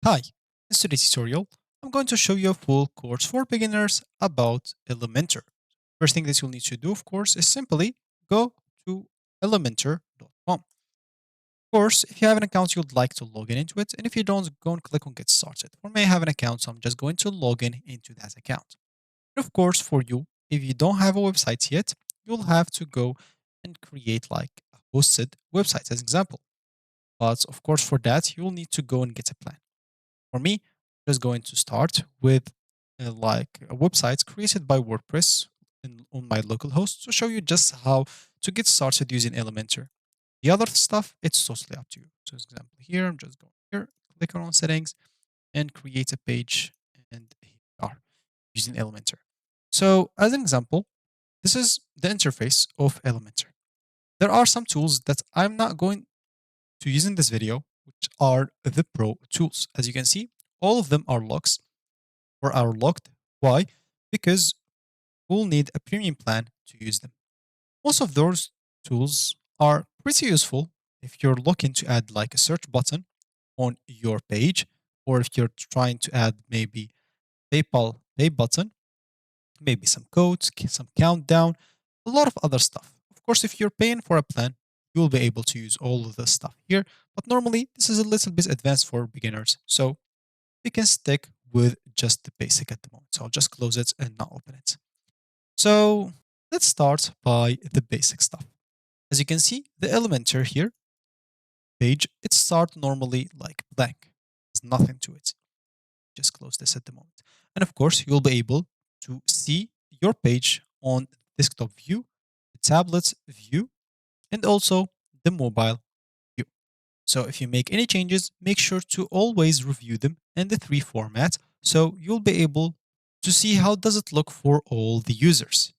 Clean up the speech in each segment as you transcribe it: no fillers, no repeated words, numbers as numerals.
Hi, in today's tutorial, I'm going to show you a full course for beginners about Elementor. First thing that you'll need to do, of course, is simply go to elementor.com. Of course, if you have an account, you'd like to log in into it, and if you don't, go and click on Get Started. For me, I have an account, so I'm just going to log in into that account. And of course, for you, if you don't have a website yet, you'll have to go and create like a hosted website as an example. But of course, for that, you'll need to go and get a plan. For me, I'm just going to start with like a website created by WordPress on my local host to show you just how to get started using Elementor. The other stuff, it's totally up to you. So, as example, here, I'm just going here, click on settings and create a page. And here we are using Elementor. So, as an example, this is the interface of Elementor. There are some tools that I'm not going to use in this video, which are the Pro tools. As you can see, all of them are locked or are locked. Why? Because we'll need a premium plan to use them. Most of those tools are pretty useful if you're looking to add like a search button on your page, or if you're trying to add maybe PayPal pay button, maybe some codes, some countdown, a lot of other stuff. Of course, if you're paying for a plan, you'll be able to use all of this stuff here. But normally, this is a little bit advanced for beginners. So we can stick with just the basic at the moment. So I'll just close it and not open it. So let's start by the basic stuff. As you can see, the Elementor here page, it starts normally like blank. There's nothing to it. Just close this at the moment. And of course, you'll be able to see your page on desktop view, the tablet view, and also the mobile view. So if you make any changes, make sure to always review them in the three format so you'll be able to see how does it look for all the users.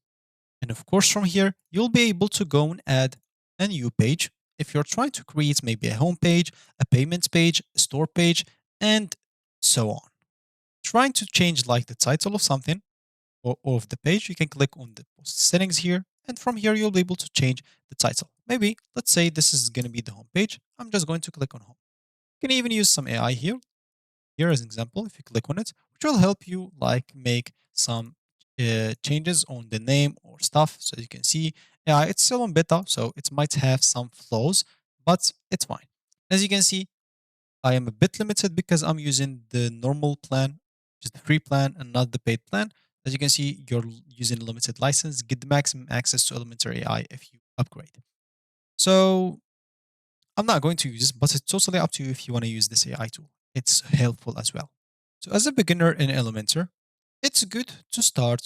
And of course, from here, you'll be able to go and add a new page if you're trying to create maybe a home page, a payments page, a store page, and so on. Trying to change like the title of something or of the page, you can click on the post settings here. And from here, you'll be able to change the title. Maybe, let's say this is going to be the home page. I'm just going to click on home. You can even use some AI here as an example, if you click on it, which will help you like make some changes on the name or stuff. So you can see, yeah, it's still on beta, so it might have some flaws, but it's fine. As you can see, I am a bit limited because I'm using the normal plan, which is the free plan and not the paid plan. As you can see, you're using a limited license, get the maximum access to Elementary AI if you upgrade. So I'm not going to use this, but it's totally up to you if you want to use this AI tool. It's helpful as well. So as a beginner in Elementor, it's good to start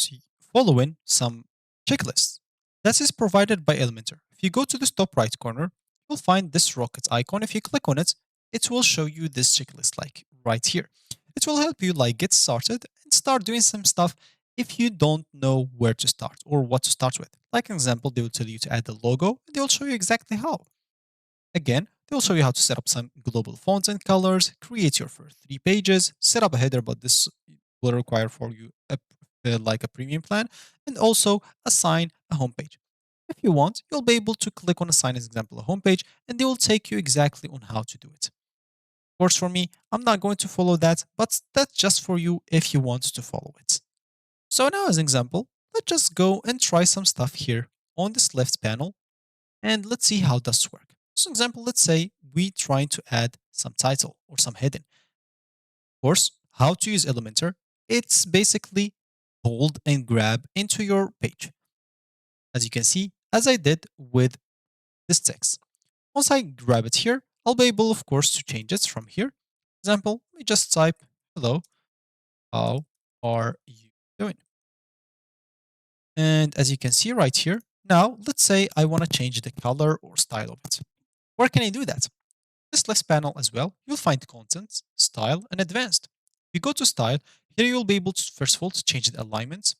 following some checklists. That is provided by Elementor. If you go to the top right corner, you'll find this rocket icon. If you click on it, it will show you this checklist like right here. It will help you like get started and start doing some stuff if you don't know where to start or what to start with. Like an example, they will tell you to add the logo and they will show you exactly how. Again, they'll show you how to set up some global fonts and colors, create your first three pages, set up a header, but this will require for you like a premium plan, and also assign a homepage. If you want, you'll be able to click on assign as example a homepage, and they will take you exactly on how to do it. Of course, for me, I'm not going to follow that, but that's just for you if you want to follow it. So now as an example, let's just go and try some stuff here on this left panel and let's see how this works. So example, let's say we trying to add some title or some heading. Of course, how to use Elementor, it's basically hold and grab into your page. As you can see, as I did with this text. Once I grab it here, I'll be able, of course, to change it from here. Example, let me just type, hello, how are you doing? And as you can see right here, now let's say I want to change the color or style of it. Where can I do that? This left panel as well, you'll find content, style, and advanced. If you go to style, here you'll be able to, first of all, to change the alignment.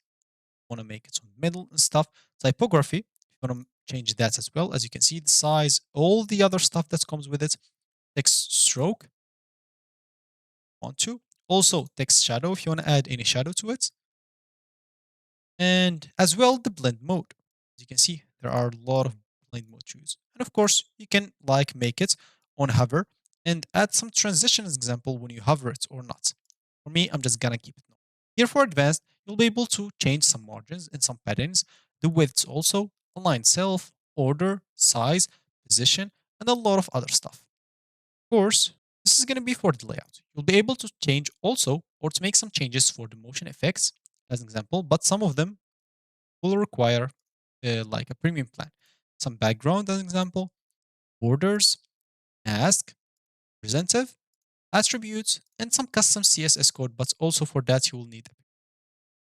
You want to make it on the middle and stuff. Typography, if you want to change that as well. As you can see, the size, all the other stuff that comes with it. Text stroke, want to. Also, text shadow, if you want to add any shadow to it. And as well, the blend mode. As you can see, there are a lot of blend mode to use. And of course, you can like make it on hover and add some transitions example when you hover it or not. For me, I'm just gonna keep it no. Here for advanced, you'll be able to change some margins and some patterns, the widths also, align self, order, size, position, and a lot of other stuff. Of course, this is gonna be for the layout. You'll be able to change also or to make some changes for the motion effects as an example, but some of them will require like a premium plan. Some background as an example, borders, mask, presentive, attributes, and some custom CSS code, but also for that you will need.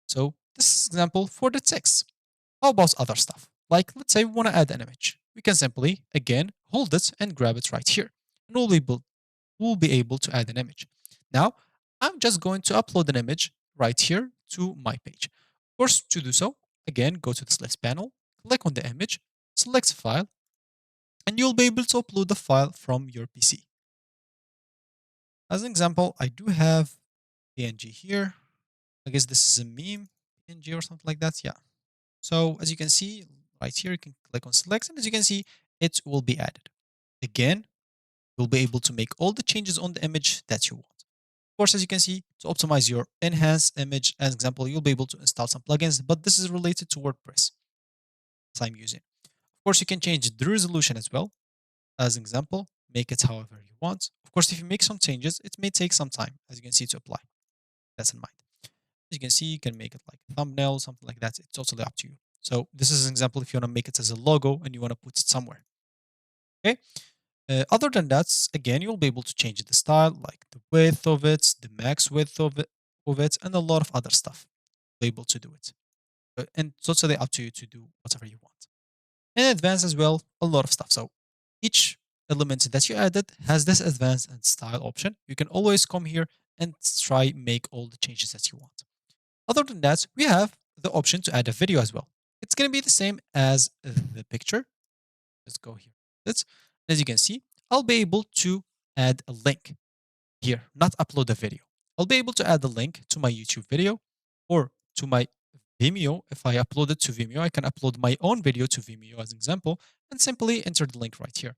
So this is example for the text. How about other stuff? Like let's say we want to add an image. We can simply, again, hold it and grab it right here. And we'll be able to add an image. Now, I'm just going to upload an image right here to my page. Of course, to do so, again, go to the list panel, click on the image, select file, and you'll be able to upload the file from your PC. As an example, I do have PNG here. I guess this is a meme PNG or something like that. Yeah. So as you can see right here, you can click on select, and as you can see, it will be added. Again, you'll be able to make all the changes on the image that you want. Of course, as you can see, to optimize your enhanced image, as example, you'll be able to install some plugins, but this is related to WordPress as I'm using. Of course, you can change the resolution as well. As an example, make it however you want. Of course, if you make some changes, it may take some time, as you can see, to apply. That's in mind. As you can see, you can make it like a thumbnail, something like that. It's totally up to you. So this is an example if you want to make it as a logo and you want to put it somewhere. Okay. Other than that, again, you'll be able to change the style, like the width of it, the max width of it, and a lot of other stuff. Be able to do it. And it's totally up to you to do whatever you want. In advanced as well, a lot of stuff. So each element that you added has this advanced and style option. You can always come here and try make all the changes that you want. Other than that, we have the option to add a video as well. It's going to be the same as the picture. Let's go here. As you can see, I'll be able to add a link here, not upload a video. I'll be able to add a link to my YouTube video or to my Vimeo. If I upload it to Vimeo, I can upload my own video to Vimeo as an example and simply enter the link right here.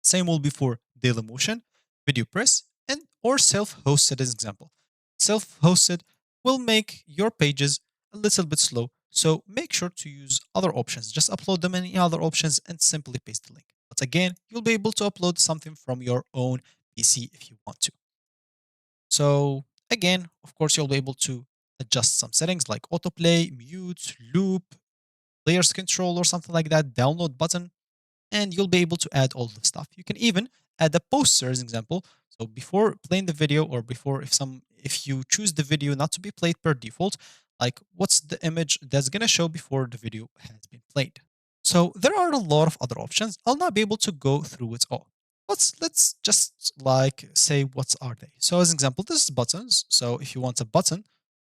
Same will be for Dailymotion, VideoPress, and or self-hosted as example. Self-hosted will make your pages a little bit slow, so make sure to use other options. Just upload them in any other options and simply paste the link. But again, you'll be able to upload something from your own PC if you want to. So again, of course, you'll be able to adjust some settings like autoplay, mute, loop, layers control, or something like that, download button, and you'll be able to add all the stuff. You can even add a poster as an example. So before playing the video or before if you choose the video not to be played per default, like what's the image that's going to show before the video has been played. So there are a lot of other options. I'll not be able to go through it all. Let's just like say what are they. So as an example, this is buttons. So if you want a button,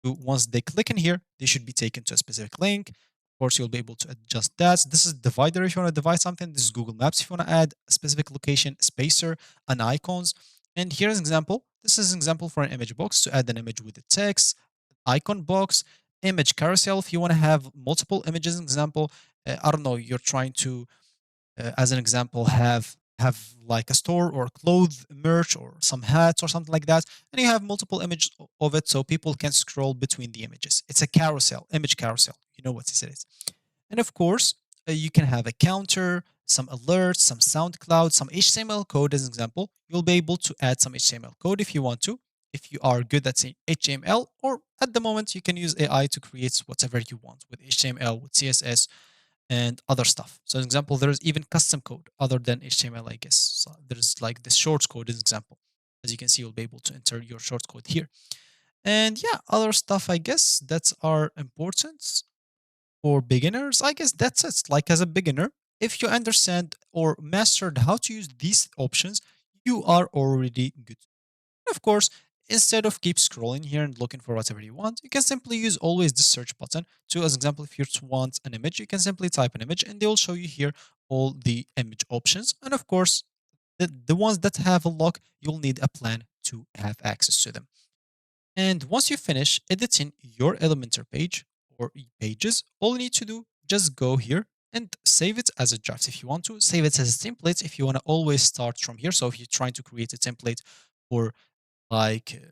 once they click in here, they should be taken to a specific link. Of course, you'll be able to adjust that. This is divider if you want to divide something. This is Google Maps if you want to add a specific location, spacer, and icons. And here's an example. This is an example for an image box to add an image with the text, icon box, image carousel if you want to have multiple images. An example, I don't know, you're trying to, as an example, have like a store or clothes merch or some hats or something like that, and you have multiple images of it so people can scroll between the images. It's a carousel, image carousel. You know what it is. And of course, you can have a counter, some alerts, some sound cloud, some HTML code as an example. You'll be able to add some HTML code if you want to, if you are good at HTML, or at the moment you can use AI to create whatever you want with HTML, with CSS, and other stuff. So, as example, there's even custom code other than HTML, I guess. So there's like the short code as example. As you can see, you'll be able to enter your short code here. And yeah, other stuff, I guess, that are important for beginners. I guess that's it. Like as a beginner, if you understand or mastered how to use these options, you are already good. Of course, instead of keep scrolling here and looking for whatever you want, you can simply use always the search button to, as an example, if you want an image, you can simply type an image and they will show you here all the image options. And of course, the ones that have a lock, you'll need a plan to have access to them. And once you finish editing your Elementor page or pages, all you need to do, just go here and save it as a draft if you want to. Save it as a template if you want to always start from here. So if you're trying to create a template for like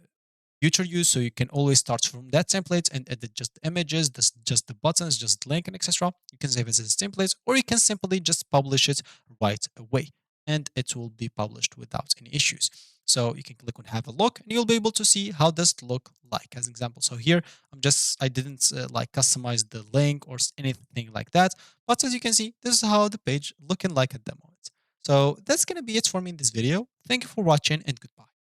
future use, so you can always start from that template and edit just the images, just the buttons, just link and etc. You can save it as templates, or you can simply just publish it right away and it will be published without any issues. So you can click on have a look and you'll be able to see how does it look like as an example. So here I didn't like customize the link or anything like that, but as you can see, this is how the page looking like at the moment. So that's going to be it for me in this video. Thank you for watching and goodbye.